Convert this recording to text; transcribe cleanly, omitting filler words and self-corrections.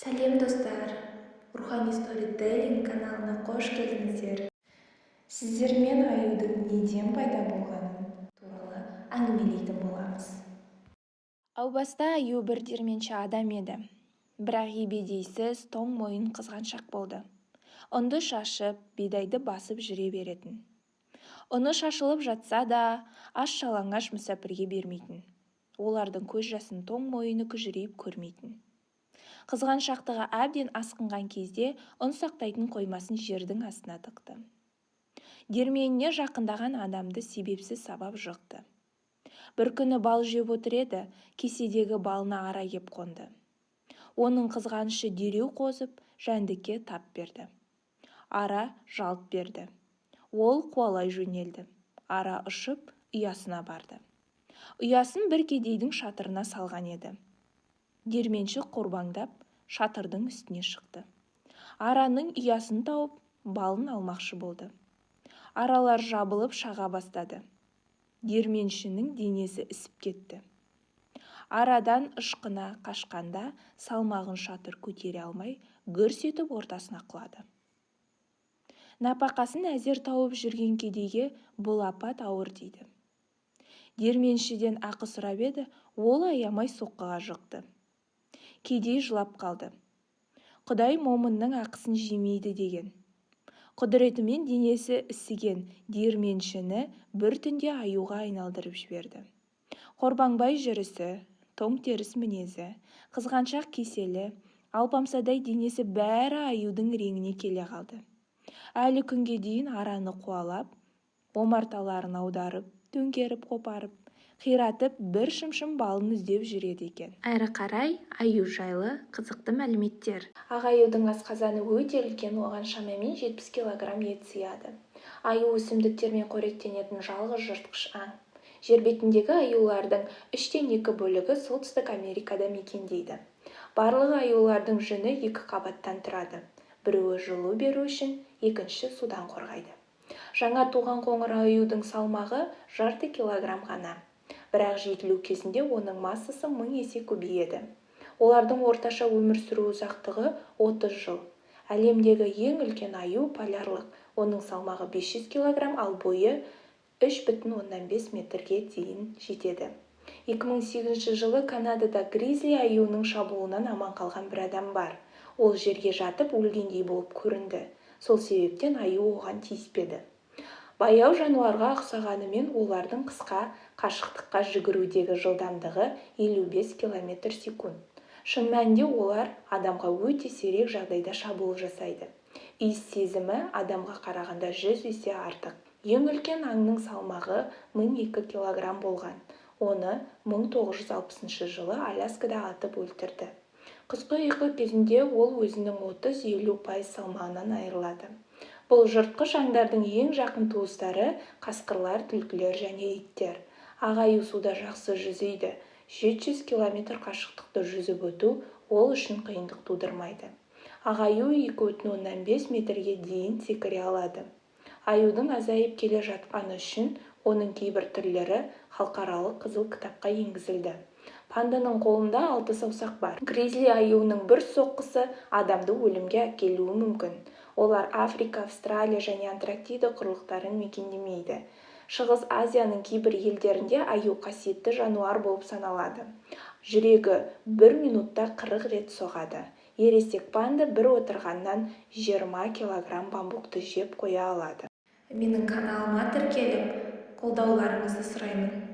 Сәлем достар, Рухани Storytelling каналына қош келдіңіздер. Сіздермен аюдың неден пайда болғаны туралы әңгімелейтін боламыз. Әу баста аю бір дерменші адам еді. Бірақ ебедейсіз тоң мойын қызғаншақ болды. Ұнды шашып, бидайды басып жүре беретін. Ұны шашылып жатса да, аш-жалаңаш мүсәпірге бермейтін. Олардың көз жасын тоң мойыны күжірейіп көрмейтін. Қызғаншақтығы әбден асқынған кезде ұн сақтайтын қоймасын жердің астына тықты. Дерменіне жақындаған адамды себепсіз сабап жықты. Бір күні бал жеп отыр еді, кеседегі балына ара кеп қонды. Оның қызғанышы дереу қозып, жәндікке тап берді. Ара жалт берді. Ол қуалай жөнелді. Ара ұшып, ұясына барды. Ұясын бір кедейдің шатырына салған еді. Дерменші қорбаңдап, шатырдың үстіне шықты. Араның ұясын тауып, балын алмақшы болды. Аралар жабылып шаға бастады. Дерменшінің денесі ісіп кетті. Арадан ышқына қашқанда салмағын шатыр көтере алмай, гүрс етіп ортасына құлады. Напақасын әзер тауып жүрген кедейге бұл апат ауыр тиді. Дерменшіден ақы сұрап еді, ол аямай соққыға жықты. Кедей жылап қалды. Құдай момынның ақысын жемейді деген. Құдіретімен денесі ісіген дерменшіні бір түнде аюға айналдырып жіберді. Қорбаңбай жүрісі, тоң теріс мінезі, қызғаншақ кеселі, алпамсадай денесі бәрі аюдың реңіне келе қалды. Әлі күнге дейін араны қуалап, омарталарын аударып, төңкеріп қопарып, қиратып бір шымшым балын іздеп жүреді екен. Әрі қарай аю жайлы қызықты мәліметтер. Аюдың асқазаны өте үлкен, оған шамамен 70 килограмм ет сыяды. Аю өсімдіктермен қоректенетін жалғыз жыртқыш аң. Жер бетіндегі аюлардың 3/2 бөлігі Солтүстік Америкада мекендейді. Барлық аюлардың жүні 2 қабаттан тұрады. Біреуі жылу беру үшін, екінші судан қорғайды. Жаңа туған қоңыр аюдың салмағы 0,5 килограмм ғана. Бірақ жетілу кезінде оның массасы 1000 есе көбейеді. Олардың орташа өмір сүру ұзақтығы 30 жыл. Әлемдегі ең үлкен аю полярлық. Оның салмағы 500 килограмм, ал бойы 3,5 метрге дейін жетеді. 2008 жылы Канадада гризли аюының шабуылынан аман қалған бір адам бар. Ол жерге жатып өлгендей болып көрінді. Сол себептен аю оған тиіспеді. Баяу жануарға ұқсағанымен олардың қысқа қашықтыққа жүгірудегі жылдамдығы 55 км/сек. Шын мәнінде олар адамға өте сирек жағдайда шабуыл жасайды. Иіс сезімі адамға қарағанда 100 есе артық. Ең үлкен аңның салмағы 1002 килограмм болған. Оны 1960 жылы Аляскада атып өлтірді. Қысқы ұйқы кезінде ол өзінің 30-50% салмағынан айырылады. Бұл жыртқыш аңдардың ең жақын туыстары қасқырлар, түлкілер және иттер. Аю суда жақсы жүзейді. 700 км қашықтықты жүзіп өту ол үшін қиындық тудырмайды. Аю 2,5 метрге дейін секіре алады. Аюдың азайып келе жатқаны үшін оның кейбір түрлері халықаралық қызыл кітапқа енгізілді. Панданың қолында 6 саусақ бар. Гризли аюының бір соққысы адамды өлімге әкелуі мүмкін. Олар Африка, Австралия және Антарктида құрлықтарын мекендемейді. Шығыс Азияның кейбір елдерінде аю қасиетті жануар болып саналады. Жүрегі 1 минутта 40 рет соғады. Ересек панда бір отырғаннан 20 килограмм бамбукты жеп қоя алады. Менің каналыма тіркеліп, қолдауларыңызды сұраймын.